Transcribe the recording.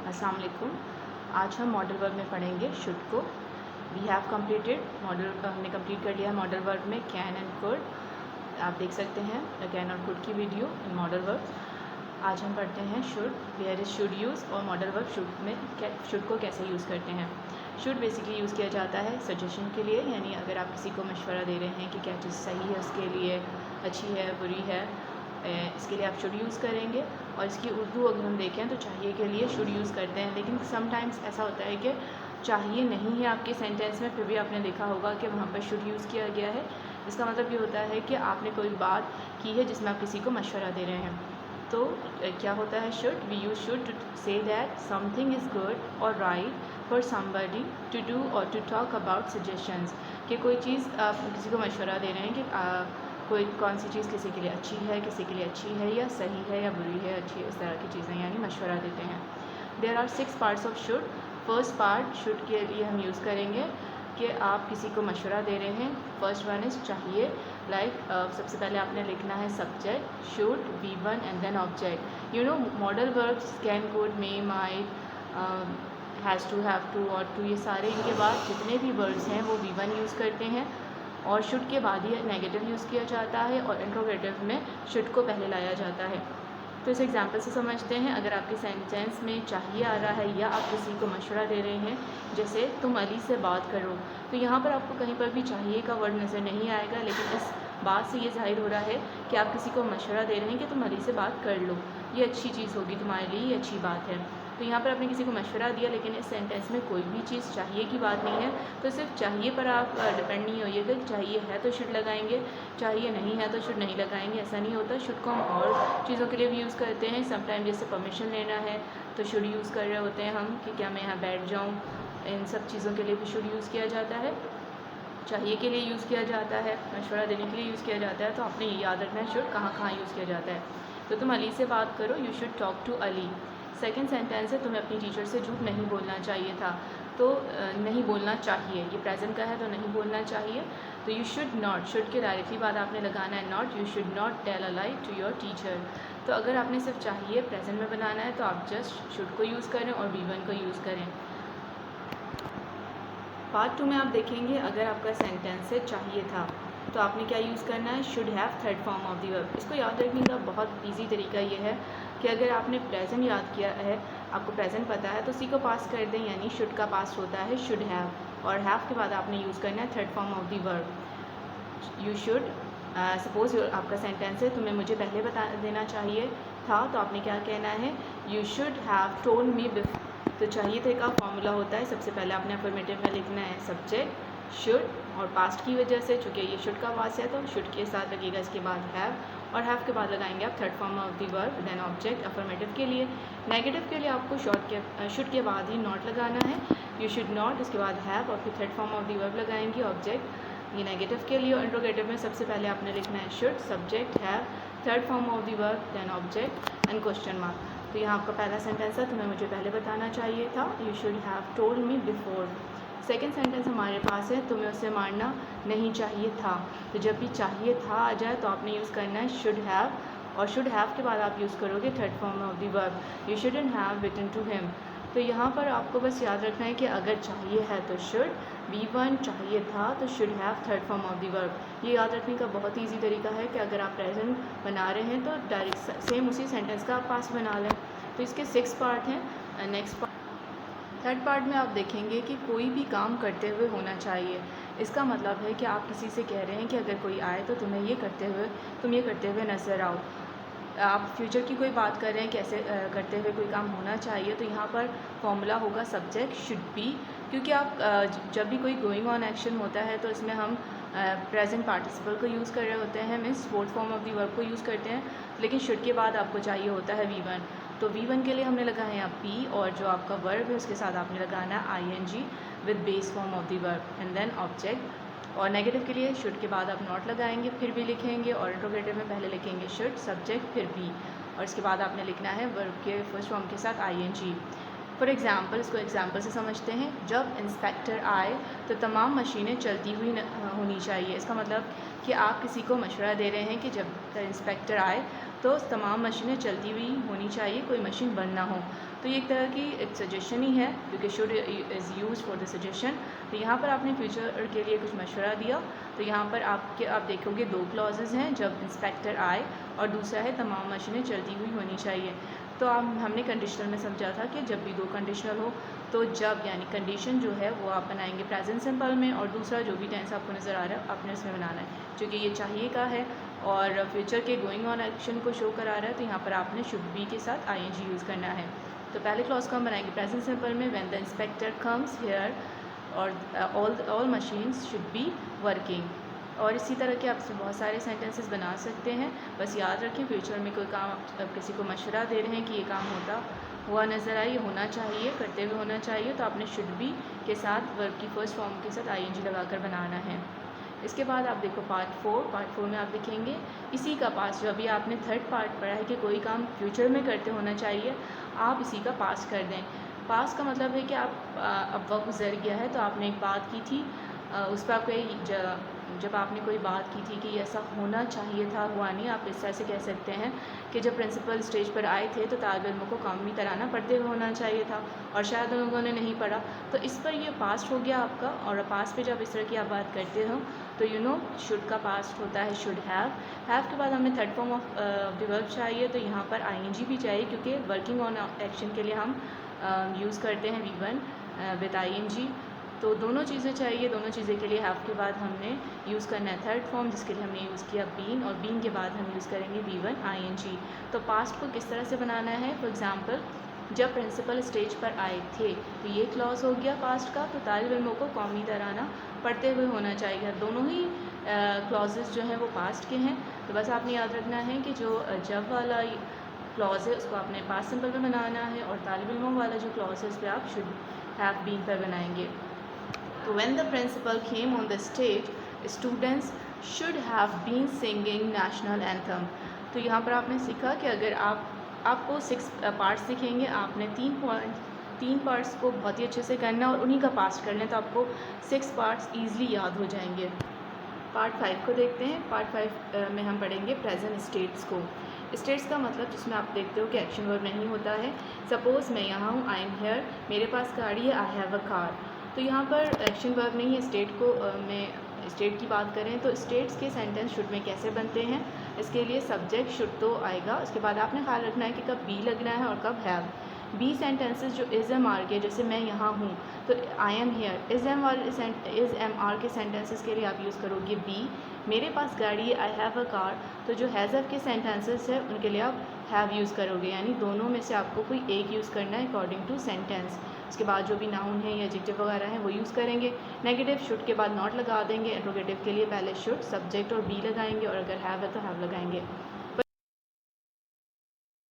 अस्सलाम वालेकुम। आज हम मॉडल वर्ब में पढ़ेंगे शुड को। वी हैव कंप्लीटेड मॉडल, हमने कंप्लीट कर लिया है मॉडल वर्ब में कैन एंड कुड। आप देख सकते हैं कैन और कुड की वीडियो इन मॉडल वर्ब। आज हम पढ़ते हैं should, where is should use और मॉडल वर्ब शुड में शुड को कैसे यूज़ करते हैं। शुड बेसिकली यूज़ किया जाता है सजेशन के लिए, यानी अगर आप किसी को मशवरा दे रहे हैं कि क्या चीज़ सही है उसके लिए, अच्छी है बुरी है, इसके लिए आप शुड यूज़ करेंगे। और इसकी उर्दू अगर हम देखें तो चाहिए के लिए शुड यूज़ करते हैं, लेकिन समटाइम्स ऐसा होता है कि चाहिए नहीं है आपके सेंटेंस में, फिर भी आपने देखा होगा कि वहाँ पर शुड यूज़ किया गया है। इसका मतलब ये होता है कि आपने कोई बात की है जिसमें आप किसी को मशवरा दे रहे हैं। तो क्या होता है should, we use should to say that something is good और right for somebody to do और टू टॉक अबाउट सजेशंस, कि कोई चीज़ आप किसी को मशवरा दे रहे हैं कि कोई कौन सी चीज़ किसी के लिए अच्छी है, किसी के लिए अच्छी है या सही है या बुरी है, अच्छी है, इस तरह की चीज़ें यानी मशवरा देते हैं। There are 6 parts of should. First part should के लिए हम यूज़ करेंगे कि आप किसी को मशवरा दे रहे हैं। फर्स्ट वन इज़ चाहिए, लाइक सबसे पहले आपने लिखना है subject should, V1 and then object. You know modal verbs can, could, may, might, has to, have to, और टू, ये सारे इनके बाद जितने भी वर्ड्स हैं वो V1 यूज़ करते हैं और शुड के बाद ही नेगेटिव यूज़ किया जाता है और इंट्रोगेटिव में शुड को पहले लाया जाता है। तो इस एग्जांपल से समझते हैं। अगर आपके सेंटेंस में चाहिए आ रहा है या आप किसी को मशवरा दे रहे हैं, जैसे तुम अली से बात करो, तो यहाँ पर आपको कहीं पर भी चाहिए का वर्ड नज़र नहीं आएगा, लेकिन इस बात से ये जाहिर हो रहा है कि आप किसी को मशवरा दे रहे हैं कि तुम अली से बात कर लो, ये अच्छी चीज़ होगी तुम्हारे लिए, ये अच्छी बात है। तो यहाँ पर आपने किसी को मशवरा दिया, लेकिन इस सेंटेंस में कोई भी चीज़ चाहिए की बात नहीं है, तो सिर्फ चाहिए पर आप डिपेंड नहीं होइएगा कि चाहिए है तो शुड लगाएंगे, चाहिए नहीं है तो शुड नहीं लगाएंगे, ऐसा नहीं होता। शुड को हम और चीज़ों के लिए भी यूज़ करते हैं। समटाइम जैसे परमिशन लेना है तो शुड यूज़ कर रहे होते हैं हम, कि क्या मैं यहाँ बैठ जाऊँ, इन सब चीज़ों के लिए भी शुड यूज़ किया जाता है। चाहिए के लिए यूज़ किया जाता है, मशवरा देने के लिए यूज़ किया जाता है। तो आपने ये याद रखना है शुड कहाँ कहाँ यूज़ किया जाता है। तो तुम अली से बात करो, you should talk to Ali. Second sentence है तुम्हें अपनी टीचर से झूठ नहीं बोलना चाहिए था, तो नहीं बोलना चाहिए, ये प्रेजेंट का है तो नहीं बोलना चाहिए। तो यू शुड नॉट, शुड के डायरेक्टली बाद आपने लगाना है not, you should not tell a lie to your teacher. तो अगर आपने सिर्फ चाहिए प्रेजेंट में बनाना है तो आप जस्ट शुड को यूज़ करें और V1 को यूज़ करें। पार्ट 2 में आप देखेंगे अगर आपका सेंटेंस है चाहिए था तो आपने क्या यूज़ करना है, should have, third form of the verb. इसको याद रखने का बहुत इजी तरीका ये है कि अगर आपने प्रेजेंट याद किया है, आपको प्रेजेंट पता है, तो सी को पास कर दें, यानी शुड का पास होता है शुड हैव, और हैव के बाद आपने यूज़ करना है third form of the verb. You should, suppose आपका सेंटेंस है तुम्हें मुझे पहले बता देना चाहिए था, तो आपने क्या कहना है, you should have told me before. तो चाहिए थे का फॉर्मूला होता है, सबसे पहले आपने अफर्मेटिव में लिखना है सब्जेक्ट शुड, और पास्ट की वजह से चूँकि ये शुड का पास है तो शुड के साथ लगेगा, इसके बाद हैव, और हैव के बाद लगाएंगे आप third form of the verb, then object. Affirmative के लिए, नेगेटिव के लिए आपको शुड के बाद ही नॉट लगाना है, यू शुड नॉट, उसके बाद हैव और फिर third form of the verb लगाएंगे ऑब्जेक्ट। ये नेगेटिव के लिए। और इंट्रोगेटिव में सबसे पहले आपने लिखना है should, subject, have, third form of the verb, then object and question mark. तो यहाँ आपका पहला सेंटेंस है तुम्हें मुझे पहले बताना चाहिए था, you should have told me before. Second sentence हमारे पास है तुम्हें उससे मारना नहीं चाहिए था। तो जब भी चाहिए था आ जाए तो आपने यूज़ करना है शुड हैव, और शुड हैव के बाद आप यूज़ करोगे third form of the verb, you shouldn't have written to him. तो यहाँ पर आपको बस याद रखना है कि अगर चाहिए है तो शुड, V1 चाहिए था तो should have third form of the verb. ये याद रखने का बहुत ईजी तरीका है कि अगर आप प्रेजेंट बना रहे हैं तो डायरेक्ट सेम उसी सेंटेंस का आप पास बना लें। तो इसके 6 पार्ट हैं। नेक्स्ट पार्ट, थर्ड पार्ट में आप देखेंगे कि कोई भी काम करते हुए होना चाहिए। इसका मतलब है कि आप किसी से कह रहे हैं कि अगर कोई आए तो तुम्हें ये करते हुए, तुम ये करते हुए नज़र आओ। आप फ्यूचर की कोई बात कर रहे हैं, कैसे करते हुए कोई काम होना चाहिए, तो यहाँ पर फॉर्मूला होगा सब्जेक्ट शुड बी, क्योंकि आप जब भी कोई गोइंग ऑन एक्शन होता है तो इसमें हम प्रेजेंट पार्टिसिपल को यूज़ कर रहे होते हैं, means fourth form of the verb को यूज़ करते हैं, लेकिन शुड के बाद आपको चाहिए होता है V1। तो V1 के लिए हमने लगाया है आप P, और जो आपका वर्ब है उसके साथ आपने लगाना है ING with base form of the verb and then object. और नेगेटिव के लिए शुड के बाद आप नॉट लगाएंगे, फिर भी लिखेंगे, और इंट्रोगेटिव में पहले लिखेंगे शुड, सब्जेक्ट, फिर बी, और इसके बाद आपने लिखना है वर्ब के फर्स्ट फॉर्म के साथ ING। फॉर एग्ज़ाम्पल, इसको एग्जाम्पल से समझते हैं। जब इंस्पेक्टर आए तो तमाम मशीनें चलती हुई होनी चाहिए। इसका मतलब कि आप किसी को मशवरा दे रहे हैं कि जब इंस्पेक्टर आए तो तमाम मशीनें चलती हुई होनी चाहिए, कोई मशीन बंद ना हो। तो ये एक तरह की एक सजेशन ही है, क्योंकि should is use for the suggestion. तो यहाँ पर आपने फ्यूचर के लिए कुछ मशवरा दिया। तो यहाँ पर आप देखोगे 2 क्लॉजेज़ हैं, जब इंस्पेक्टर आए, और दूसरा है तमाम मशीनें चलती हुई होनी चाहिए। तो हमने कंडीशनल में समझा था कि जब भी 2 कंडीशनल हो, तो जब यानी कंडीशन जो है वो आप बनाएंगे प्रेजेंट सिंपल में, और दूसरा जो भी टेंस आपको नज़र आ रहा है आपने उसमें बनाना है, क्योंकि ये चाहिए का है और फ्यूचर के गोइंग ऑन एक्शन को शो करा रहा है। तो यहाँ पर आपने शुड बी के साथ आईएनजी यूज़ करना है। तो पहले क्लॉज को हम बनाएंगे प्रेजेंट सिंपल में, when the inspector comes here और all machines should be working. और इसी तरह के आप बहुत सारे सेंटेंसेस बना सकते हैं। बस याद रखें, फ्यूचर में कोई काम किसी को मशवरा दे रहे हैं कि ये काम होता हुआ नज़र आए, ये होना चाहिए, करते हुए होना चाहिए, तो आपने शुड बी के साथ वर्ब की फर्स्ट फॉर्म के साथ आईएनजी लगाकर बनाना है। इसके बाद आप देखो पार्ट 4 में आप लिखेंगे इसी का पास्ट। जो अभी आपने थर्ड पार्ट पढ़ा है कि कोई काम फ्यूचर में करते होना चाहिए, आप इसी का पास्ट कर दें। पास्ट का मतलब है कि आप अब वक्त गुजर गया है, तो आपने एक बात की थी, उस पर आपको जब आपने कोई बात की थी कि ऐसा होना चाहिए था, हुआ नहीं, आप इस तरह से कह सकते हैं कि जब प्रिंसिपल स्टेज पर आए थे तो तालिब इल्मों को कौमी तराना पढ़ते हुए होना चाहिए था, और शायद उन लोगों ने नहीं पढ़ा। तो इस पर ये पास्ट हो गया आपका। और पास्ट पे जब इस तरह की आप बात करते हो तो शुड का पास्ट होता है शुड हैव के बाद हमें third form of the verb चाहिए, तो यहाँ पर आईएनजी भी चाहिए, क्योंकि वर्किंग ऑन एक्शन के लिए हम यूज़ करते हैं V1 विद आईएनजी। तो दोनों चीज़ें चाहिए। दोनों चीज़ें के लिए हैव के बाद हमने यूज़ करना है थर्ड फॉर्म, जिसके लिए हमने यूज़ किया बीन, और बीन के बाद हम यूज़ करेंगे V1 आईएनजी। तो पास्ट को किस तरह से बनाना है, फॉर एग्ज़ाम्पल जब प्रिंसिपल स्टेज पर आए थे, तो ये क्लॉज हो गया पास्ट का। तो तालिब इल्मों को कौमी तराना पढ़ते हुए होना चाहिए। दोनों ही क्लॉजेस जो हैं वो पास्ट के हैं। तो बस आपने याद रखना है कि जो जब वाला क्लॉज है उसको आपने पास्ट सिंपल में बनाना है, और तालिब इल्मों वाला जो क्लॉज है उस पर आप शुड हैव बीन पर बनाएंगे। तो when the principal came on the stage, students should have been singing national anthem। तो यहाँ पर आपने सीखा कि अगर आपको 6 पार्ट्स सीखेंगे, आपने 3 पार्ट्स को बहुत ही अच्छे से करना और उन्हीं का पास्ट कर लें, तो आपको 6 पार्ट्स ईजिली याद हो जाएंगे। पार्ट 5 को देखते हैं। पार्ट 5 में हम पढ़ेंगे प्रेजेंट स्टेट्स को। स्टेट्स का मतलब जिसमें आप देखते हो कि एक्शन वर्ब नहीं होता है। सपोज़ मैं यहाँ हूँ, आई एम हेयर, मेरे पास गाड़ी है, आई हैव अ कार। तो यहाँ पर एक्शन वर्ब नहीं है। में स्टेट की बात करें तो स्टेट्स के सेंटेंस शुड में कैसे बनते हैं, इसके लिए सब्जेक्ट शुड तो आएगा। उसके बाद आपने ख्याल रखना है कि कब बी लगना है और कब हैव। बी सेंटेंसेस जो इज़ एम आर के, जैसे मैं यहाँ हूँ तो I am here, is am are के सेंटेंसेस के लिए आप यूज़ करोगे बी। मेरे पास गाड़ी है, आई हैव अ कार, तो जो हैज़ ऑफ के सेंटेंसेस है उनके लिए आप हैव यूज़ करोगे। यानी दोनों में से आपको कोई एक यूज़ करना है अकॉर्डिंग टू सेंटेंस। उसके बाद जो भी नाउन है या एडजेक्टिव वगैरह हैं वो यूज़ करेंगे। नेगेटिव शुड के बाद नॉट लगा देंगे। इंट्रोगेटिव के लिए पहले शुड, सब्जेक्ट और बी लगाएंगे, और अगर हैव है तो हैव लगाएंगे।